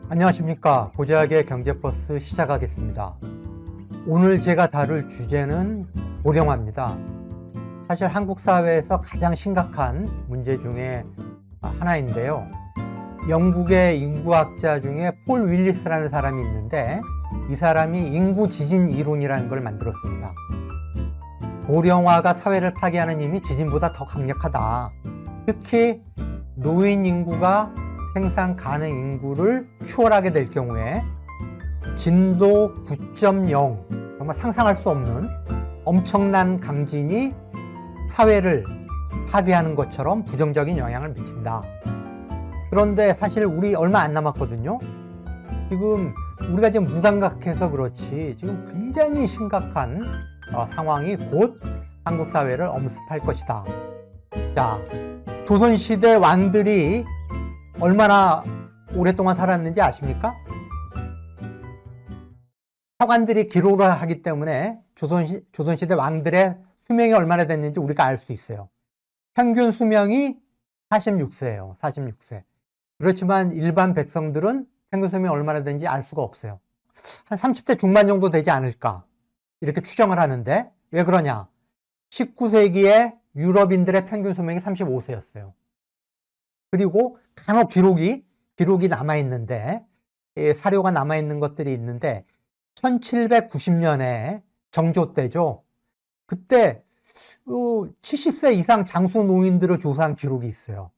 안녕하십니까. 고재학의 경제버스 시작하겠습니다. 오늘 제가 다룰 주제는 고령화입니다. 사실 한국 사회에서 가장 심각한 문제 중에 하나인데요. 영국의 인구학자 중에 폴 윌리스라는 사람이 있는데 이 사람이 인구 지진 이론이라는 걸 만들었습니다. 고령화가 사회를 파괴하는 힘이 지진보다 더 강력하다. 특히 노인 인구가 생산 가능 인구를 추월하게 될 경우에 진도 9.0, 정말 상상할 수 없는 엄청난 강진이 사회를 파괴하는 것처럼 부정적인 영향을 미친다. 그런데 사실 우리 얼마 안 남았거든요. 지금 우리가 지금 무감각해서 그렇지 지금 굉장히 심각한 상황이 곧 한국 사회를 엄습할 것이다. 자, 조선시대 왕들이 얼마나 오랫동안 살았는지 아십니까? 사관들이 기록을 하기 때문에 조선시대 왕들의 수명이 얼마나 됐는지 우리가 알 수 있어요. 평균 수명이 46세예요. 46세. 그렇지만 일반 백성들은 평균 수명이 얼마나 되는지 알 수가 없어요. 한 30대 중반 정도 되지 않을까 이렇게 추정을 하는데 왜 그러냐? 19세기에 유럽인들의 평균 수명이 35세였어요. 그리고 간혹 기록이 남아있는데, 사료가 남아있는 것들이 있는데 1790년에 정조 때죠. 그때 70세 이상 장수 노인들을 조사한 기록이 있어요.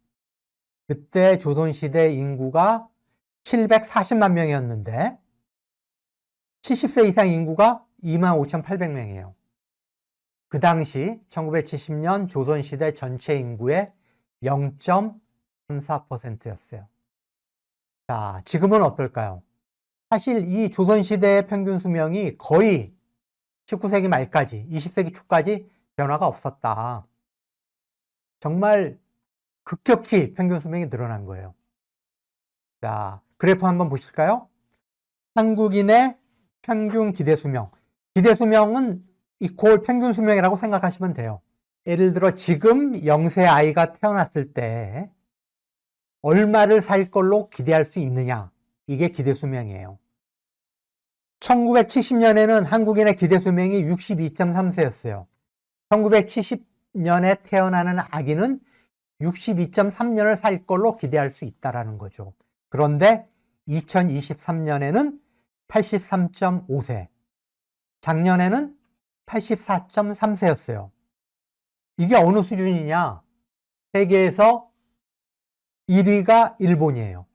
그때 조선시대 인구가 740만 명이었는데 70세 이상 인구가 25,800명이에요. 그 당시 1970년 조선시대 전체 인구의 0.34%였어요. 자, 지금은 어떨까요? 사실 이 조선시대의 평균 수명이 거의 19세기 말까지, 20세기 초까지 변화가 없었다. 정말 급격히 평균 수명이 늘어난 거예요. 자, 그래프 한번 보실까요? 한국인의 평균 기대 수명. 기대 수명은 이퀄 평균 수명이라고 생각하시면 돼요. 예를 들어 지금 0세 아이가 태어났을 때 얼마를 살 걸로 기대할 수 있느냐, 이게 기대 수명이에요. 1970년에는 한국인의 기대 수명이 62.3세였어요. 1970년에 태어나는 아기는 62.3년을 살 걸로 기대할 수 있다는 거죠. 그런데 2023년에는 83.5세, 작년에는 84.3세였어요. 이게 어느 수준이냐? 세계에서 1위가 일본이에요.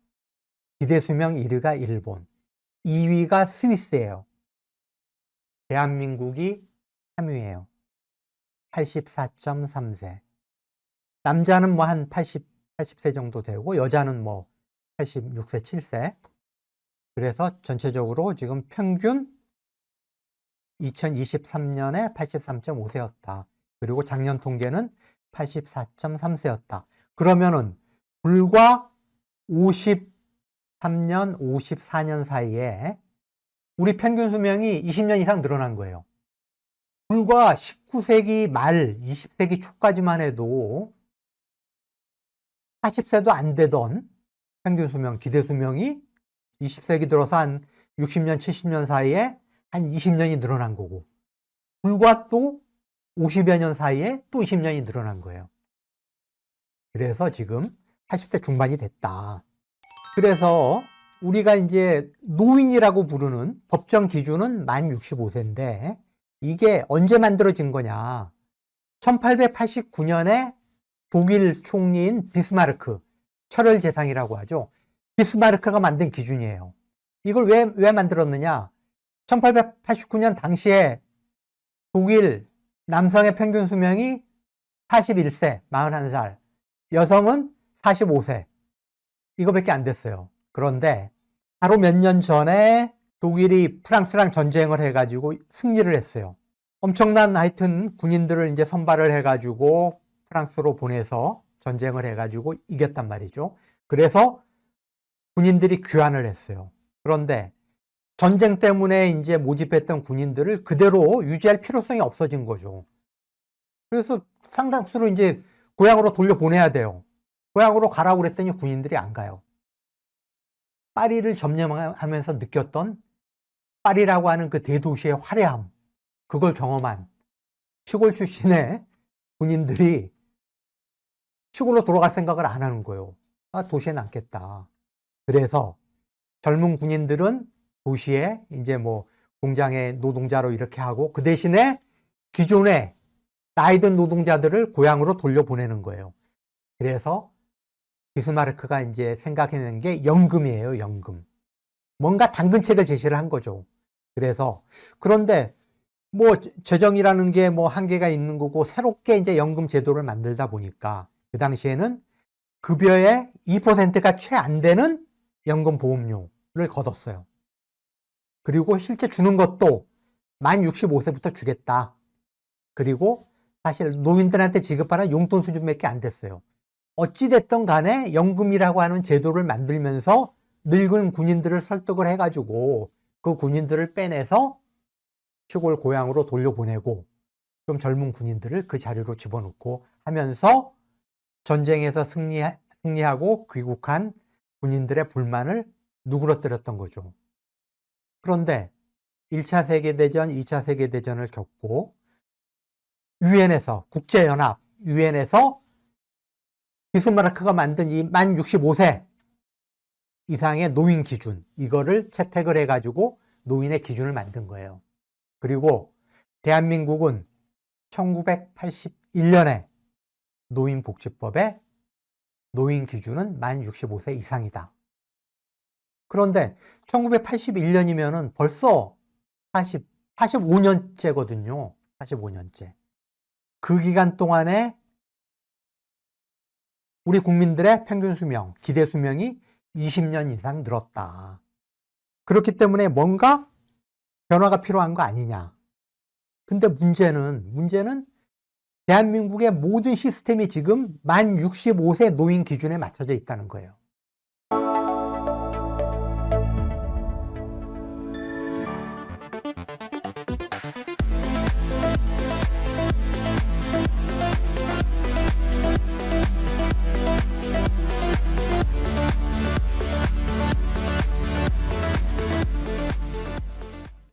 기대 수명 1위가 일본, 2위가 스위스예요. 대한민국이 3위예요. 84.3세. 남자는 뭐 한 80세 정도 되고 여자는 뭐 86세, 7세. 그래서 전체적으로 지금 평균 2023년에 83.5세였다. 그리고 작년 통계는 84.3세였다. 그러면은 불과 53년, 54년 사이에 우리 평균 수명이 20년 이상 늘어난 거예요. 불과 19세기 말, 20세기 초까지만 해도 40세도 안 되던 평균 수명, 기대 수명이 20세기 들어서 한 60년, 70년 사이에 한 20년이 늘어난 거고, 불과 또 50여 년 사이에 또 20년이 늘어난 거예요. 그래서 지금 80대 중반이 됐다. 그래서 우리가 이제 노인이라고 부르는 법정 기준은 만 65세인데 이게 언제 만들어진 거냐? 1889년에 독일 총리인 비스마르크, 철혈제상이라고 하죠. 비스마르크가 만든 기준이에요. 이걸 왜 만들었느냐? 1889년 당시에 독일 남성의 평균 수명이 41세, 41살, 여성은 45세. 이거밖에 안 됐어요. 그런데 바로 몇 년 전에 독일이 프랑스랑 전쟁을 해가지고 승리를 했어요. 엄청난 하여튼 군인들을 이제 선발을 해가지고 프랑스로 보내서 전쟁을 해가지고 이겼단 말이죠. 그래서 군인들이 귀환을 했어요. 그런데 전쟁 때문에 이제 모집했던 군인들을 그대로 유지할 필요성이 없어진 거죠. 그래서 상당수로 이제 고향으로 돌려보내야 돼요. 고향으로 가라고 그랬더니 군인들이 안 가요. 파리를 점령하면서 느꼈던 파리라고 하는 그 대도시의 화려함, 그걸 경험한 시골 출신의 군인들이 시골로 돌아갈 생각을 안 하는 거예요. 아, 도시에 남겠다. 그래서 젊은 군인들은 도시에 이제 뭐 공장의 노동자로 이렇게 하고, 그 대신에 기존의 나이 든 노동자들을 고향으로 돌려보내는 거예요. 그래서 비스마르크가 이제 생각해낸 게 연금이에요, 연금. 뭔가 당근책을 제시를 한 거죠. 그래서, 그런데 뭐 재정이라는 게 뭐 한계가 있는 거고, 새롭게 이제 연금 제도를 만들다 보니까 그 당시에는 급여의 2%가 채 안 되는 연금 보험료를 걷었어요. 그리고 실제 주는 것도 만 65세부터 주겠다. 그리고 사실 노인들한테 지급하는 용돈 수준밖에 안 됐어요. 어찌됐든 간에 연금이라고 하는 제도를 만들면서 늙은 군인들을 설득을 해가지고 그 군인들을 빼내서 시골 고향으로 돌려보내고, 좀 젊은 군인들을 그 자리로 집어넣고 하면서 전쟁에서 승리하고 귀국한 군인들의 불만을 누그러뜨렸던 거죠. 그런데 1차 세계대전, 2차 세계대전을 겪고 유엔에서, 국제연합 유엔에서 비스마르크가 만든 이 만 65세 이상의 노인 기준, 이거를 채택을 해가지고 노인의 기준을 만든 거예요. 그리고 대한민국은 1981년에 노인복지법에 노인 기준은 만 65세 이상이다. 그런데 1981년이면은 벌써 45년째거든요. 45년째. 그 기간 동안에 우리 국민들의 평균 수명, 기대 수명이 20년 이상 늘었다. 그렇기 때문에 뭔가 변화가 필요한 거 아니냐. 근데 문제는 대한민국의 모든 시스템이 지금 만 65세 노인 기준에 맞춰져 있다는 거예요.